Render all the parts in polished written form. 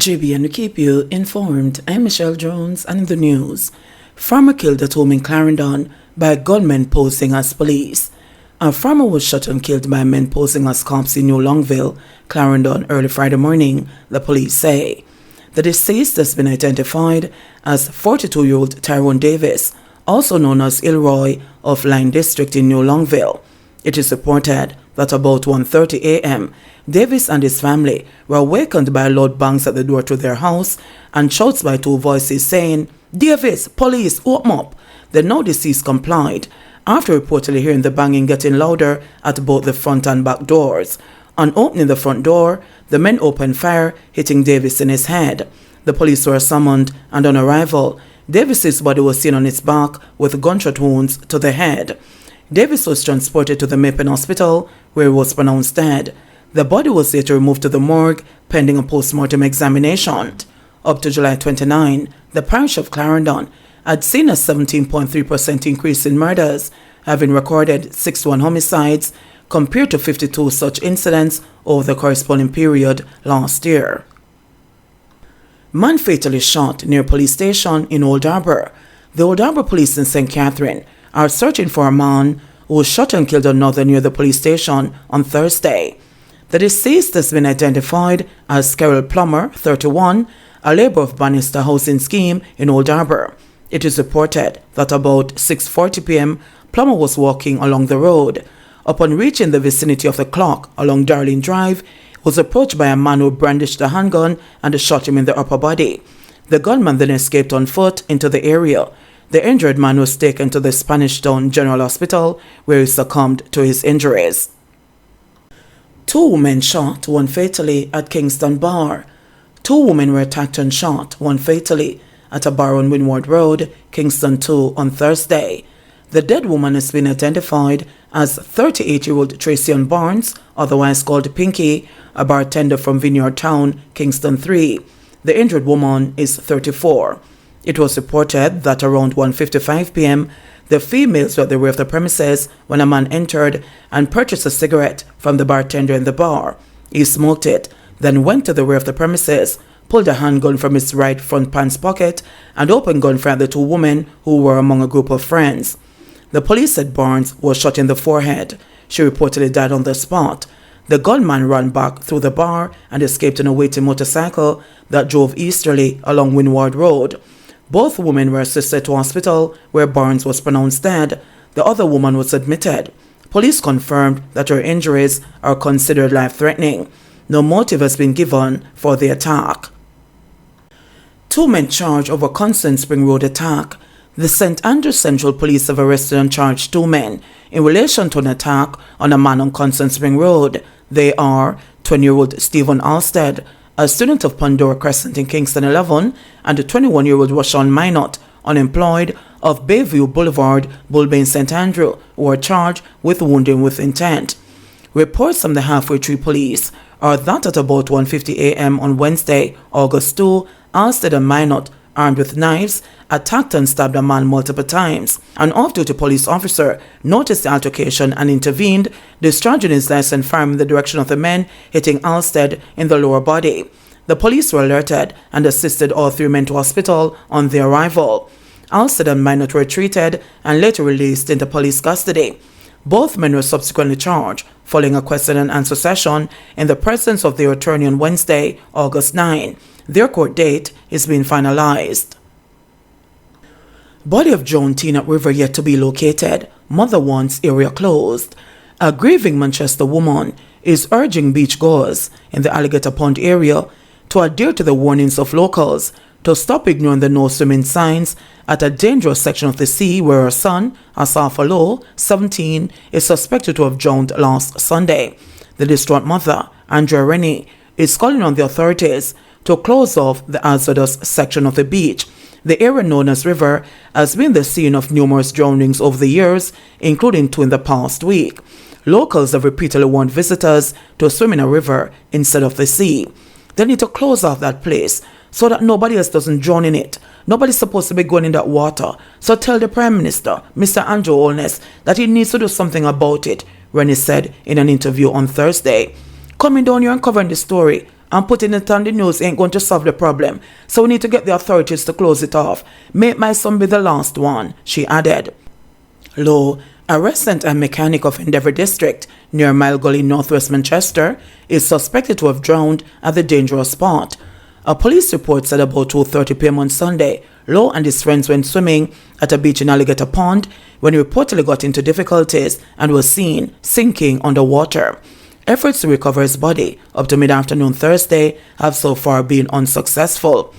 JBNN to keep you informed. I'm Michelle Jones, and in the news, farmer killed at home in Clarendon by a gunman posing as police. A farmer was shot and killed by men posing as cops in New Longville, Clarendon, early Friday morning, the police say. The deceased has been identified as 42-year-old Tyrone Davis, also known as Ilroy of Line District in New Longville. It is reported that about 1:30 a.m., Davis and his family were awakened by loud bangs at the door to their house and shouts by two voices saying, "Davis, police, open up." The now deceased complied, after reportedly hearing the banging getting louder at both the front and back doors. On opening the front door, the men opened fire, hitting Davis in his head. The police were summoned, and on arrival, Davis's body was seen on his back with gunshot wounds to the head. Davis was transported to the Mapen Hospital, where he was pronounced dead. The body was later removed to the morgue, pending a post-mortem examination. Up to July 29, the parish of Clarendon had seen a 17.3% increase in murders, having recorded 61 homicides, compared to 52 such incidents over the corresponding period last year. Man fatally shot near police station in Old Harbour. The Old Harbour police in St. Catherine are searching for a man who was shot and killed another near the police station on Thursday. The deceased has been identified as Carol Plummer, 31, a labour of Bannister Housing Scheme in Old Harbour. It is reported that about 6:40 p.m., Plummer was walking along the road. Upon reaching the vicinity of the clock along Darling Drive, he was approached by a man who brandished a handgun and shot him in the upper body. The gunman then escaped on foot into the area. The injured man was taken to the Spanish Town General Hospital, where he succumbed to his injuries. Two women shot, one fatally, at Kingston bar. Two women were attacked and shot, one fatally, at a bar on Windward Road, Kingston 2, on Thursday. The dead woman has been identified as 38-year-old Tracy-ann, otherwise called Pinky, a bartender from Vineyard Town, Kingston 3. The injured woman is 34. It was reported that around 1:55 p.m., the females were at the rear of the premises when a man entered and purchased a cigarette from the bartender in the bar. He smoked it, then went to the rear of the premises, pulled a handgun from his right front pants pocket, and opened gunfire at the two women who were among a group of friends. The police said Barnes was shot in the forehead. She reportedly died on the spot. The gunman ran back through the bar and escaped on a waiting motorcycle that drove easterly along Windward Road. Both women were assisted to hospital, where Barnes was pronounced dead. The other woman was admitted. Police confirmed that her injuries are considered life-threatening. No motive has been given for the attack. Two men charged over Constant Spring Road attack. The St. Andrews Central Police have arrested and charged two men in relation to an attack on a man on Constant Spring Road. They are 20-year-old Stephen Alstead, a student of Pandora Crescent in Kingston 11, and a 21-year-old Rashawn Minot, unemployed, of Bayview Boulevard, Bullbane, St. Andrew, who are charged with wounding with intent. Reports from the Halfway Tree Police are that at about 1:50 a.m. on Wednesday, August 2, Alstead and Minot, armed with knives, attacked and stabbed a man multiple times. An off-duty police officer noticed the altercation and intervened, discharging his licensed firearm in the direction of the men, hitting Alstead in the lower body. The police were alerted and assisted all three men to hospital on their arrival. Alstead and Minot were treated and later released into police custody. Both men were subsequently charged, following a question and answer session in the presence of their attorney on Wednesday, August 9. Their court date is being finalized. Body of Joan Teen at River yet to be located. Mother wants area closed. A grieving Manchester woman is urging beachgoers in the Alligator Point area to adhere to the warnings of locals to stop ignoring the no swimming signs at a dangerous section of the sea where her son, Asaf Alo, 17, is suspected to have drowned last Sunday. The distraught mother, Andrea Rennie, is calling on the authorities to close off the hazardous section of the beach. The area known as River has been the scene of numerous drownings over the years, including two in the past week. Locals have repeatedly warned visitors to swim in a river instead of the sea. They need to close off that place so that nobody else doesn't drown in it. Nobody's supposed to be going in that water. So tell the Prime Minister, Mr. Andrew Holness, that he needs to do something about it, Rennie said in an interview on Thursday. Coming down here and covering the story, And putting it on the news ain't going to solve the problem. So we need to get the authorities to close it off. Make my son be the last one, she added. Low, a resident and mechanic of Endeavour District near Mile Gully, Northwest Manchester, is suspected to have drowned at the dangerous spot. A police report said about 2:30 p.m. on Sunday, Low and his friends went swimming at a beach in Alligator Point when he reportedly got into difficulties and was seen sinking underwater. Efforts to recover his body up to mid-afternoon Thursday have so far been unsuccessful.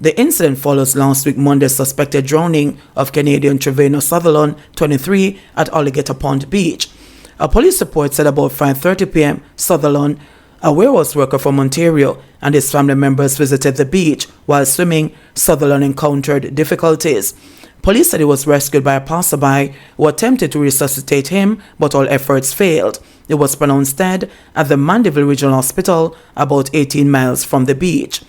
The incident follows last week Monday's suspected drowning of Canadian Trevino Sutherland, 23, at Alligator Pond Beach. A police report said about 5:30 p.m. Sutherland, a warehouse worker from Ontario, and his family members visited the beach. While swimming, Sutherland encountered difficulties. Police said he was rescued by a passerby who attempted to resuscitate him, but all efforts failed. He was pronounced dead at the Mandeville Regional Hospital, about 18 miles from the beach.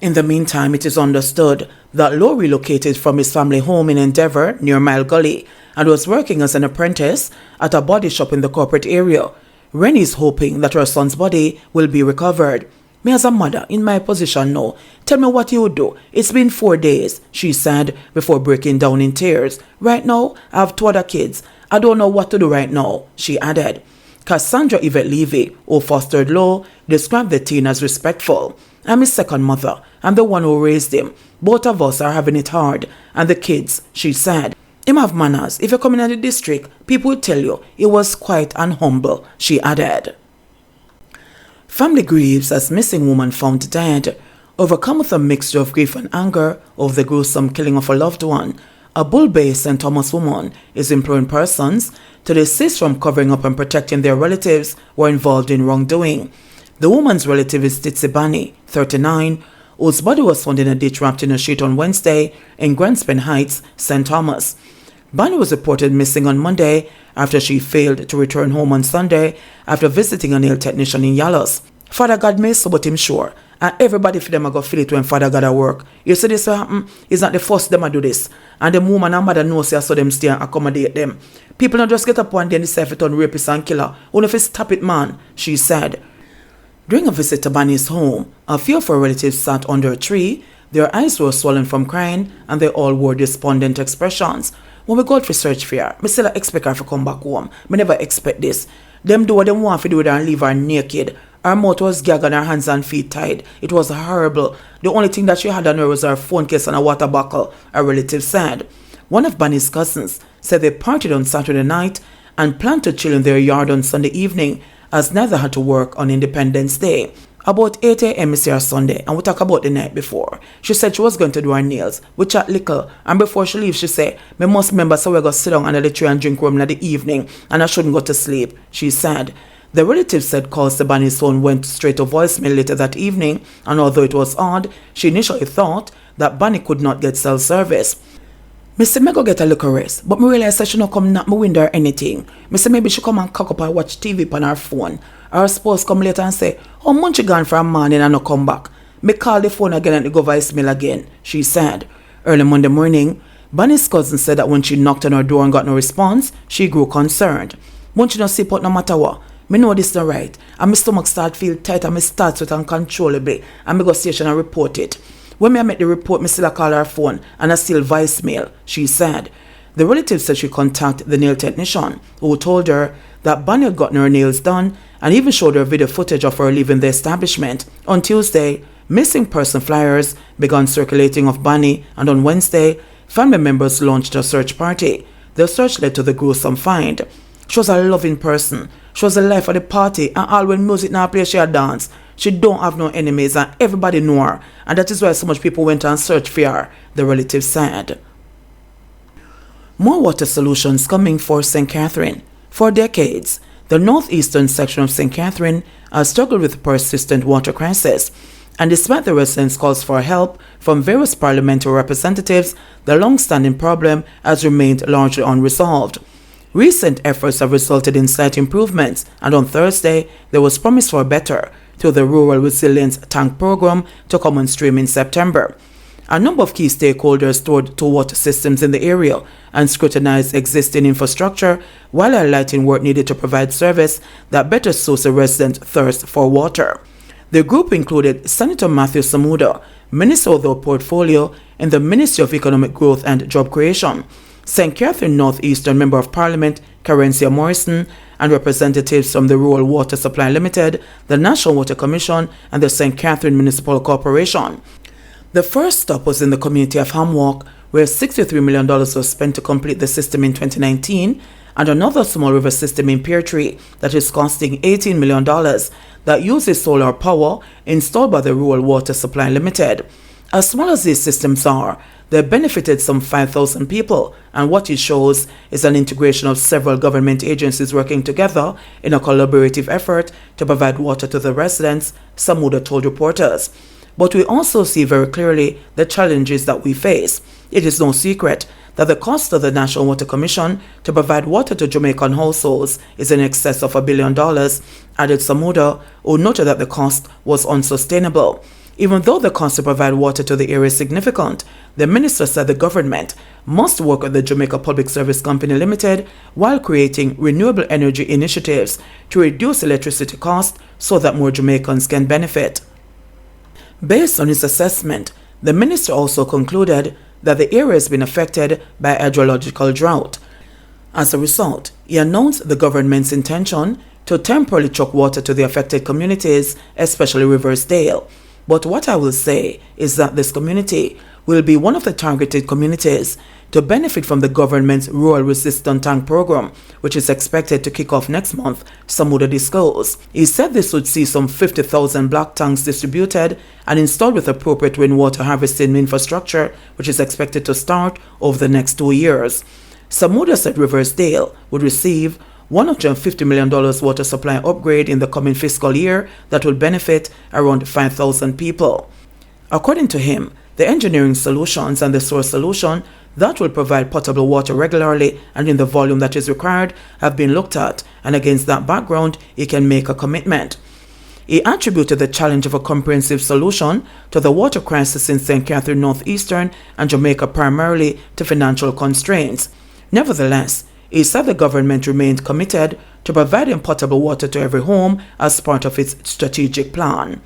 In the meantime, it is understood that Lowe relocated from his family home in Endeavour near Mile Gully and was working as an apprentice at a body shop in the corporate area. Rennie is hoping that her son's body will be recovered. Me as a mother, in my position now, tell me what you would do. It's been 4 days, she said before breaking down in tears. Right now, I have 2 other kids. I don't know what to do right now, she added. Cassandra Yvette Levy, who fostered Lowe, described the teen as respectful. I'm his second mother. I'm the one who raised him. Both of us are having it hard. And the kids, she said. Him have manners. If you come in at the district, people will tell you he was quiet and humble, she added. Family grieves as missing woman found dead. Overcome with a mixture of grief and anger over the gruesome killing of a loved one, a Bull Bay St. Thomas woman is imploring persons to desist from covering up and protecting their relatives who are involved in wrongdoing. The woman's relative is Titsy Bani, 39, whose body was found in a ditch wrapped in a sheet on Wednesday in Grandspin Heights, St. Thomas. Bani was reported missing on Monday after she failed to return home on Sunday after visiting a nail technician in Yalos. Father God may so, but him sure. And everybody for them are going to feel it when Father God at work. You see this will happen? It's not the first them to do this. And the woman and mother knows so them stay and accommodate them. People don't just get up one day and decide to turn rapist and killer. Only if you stop it, man, she said. During a visit to Bani's home, a few of her relatives sat under a tree. Their eyes were swollen from crying and they all wore despondent expressions. When we go out for search for her, I still expect her to come back home. I never expect this. Them do what they want to do with her and leave her naked. Her mouth was gagged and her hands and feet tied. It was horrible. The only thing that she had on her was her phone case and a water bottle, a relative said. One of Bani's cousins said they partied on Saturday night and planned to chill in their yard on Sunday evening, as neither had to work on Independence Day. About 8 a.m. is here Sunday, and we talk about the night before. She said she was going to do her nails. We chat little, and before she leaves, she said, "Me must remember so we're going to sit down under the tree and drink rum in the evening, and I shouldn't go to sleep," she said. The relative said calls to Bani's phone went straight to voicemail later that evening, and although it was odd, she initially thought that Bani could not get cell service. Me say me go get a look at rest, but me realize that she no come knock my window or anything. Me say maybe she come and cock up and watch TV on her phone. Or suppose come later and say, "Oh, much gone for a morning and no come back." Me call the phone again and it go voicemail again, she said. Early Monday morning, Bani's cousin said that when she knocked on her door and got no response, she grew concerned. Won't you not sleep out no matter what? Me know this not right, and my stomach start feel tight and me start sweat uncontrollably, and me go station and report it. When me make the report, me still call her phone and I still voicemail, she said. The relative said she contacted the nail technician, who told her that Bani had gotten her nails done and even showed her video footage of her leaving the establishment. On Tuesday, missing person flyers began circulating of Bani, and on Wednesday, family members launched a search party. The search led to the gruesome find. She was a loving person. She was the life of the party, and all when music now play, she a dance. She don't have no enemies and everybody know her, and that is why so much people went and searched for her, the relative said. More water solutions coming for St. Catherine. For decades, the northeastern section of St. Catherine has struggled with a persistent water crisis, and despite the residents' calls for help from various parliamentary representatives, the long-standing problem has remained largely unresolved. Recent efforts have resulted in slight improvements, and on Thursday, there was promise for better through the Rural Resilience Tank Program to come on stream in September. A number of key stakeholders toured two water systems in the area and scrutinized existing infrastructure while highlighting work needed to provide service that better suits the resident thirst for water. The group included Senator Matthew Samuda, Minister of the Portfolio in the Ministry of Economic Growth and Job Creation, St. Catherine North Eastern Member of Parliament Carencia Morrison, and representatives from the Rural Water Supply Limited, the National Water Commission, and the St. Catherine Municipal Corporation. The first stop was in the community of Hamwalk, where $63 million was spent to complete the system in 2019, and another small river system in Peartree that is costing $18 million that uses solar power installed by the Rural Water Supply Limited. As small as these systems are, they benefited some 5,000 people, and what it shows is an integration of several government agencies working together in a collaborative effort to provide water to the residents, Samuda told reporters. But we also see very clearly the challenges that we face. It is no secret that the cost of the National Water Commission to provide water to Jamaican households is in excess of $1 billion, added Samuda, who noted that the cost was unsustainable. Even though the cost to provide water to the area is significant, the minister said the government must work with the Jamaica Public Service Company Limited while creating renewable energy initiatives to reduce electricity costs so that more Jamaicans can benefit. Based on his assessment, the minister also concluded that the area has been affected by hydrological drought. As a result, he announced the government's intention to temporarily truck water to the affected communities, especially Riversdale. But what I will say is that this community will be one of the targeted communities to benefit from the government's Rural Resistant Tank program, which is expected to kick off next month, Samuda disclosed. He said this would see some 50,000 black tanks distributed and installed with appropriate rainwater harvesting infrastructure, which is expected to start over the next 2 years. Samuda said Riversdale would receive $150 million water supply upgrade in the coming fiscal year that will benefit around 5,000 people. According to him, the engineering solutions and the source solution that will provide potable water regularly and in the volume that is required have been looked at, and against that background, he can make a commitment. He attributed the challenge of a comprehensive solution to the water crisis in St. Catherine North Eastern and Jamaica primarily to financial constraints. Nevertheless, he said the government remained committed to providing potable water to every home as part of its strategic plan.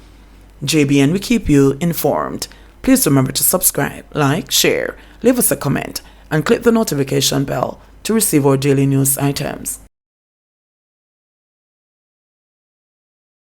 JBN, we keep you informed. Please remember to subscribe, like, share, leave us a comment, and click the notification bell to receive our daily news items.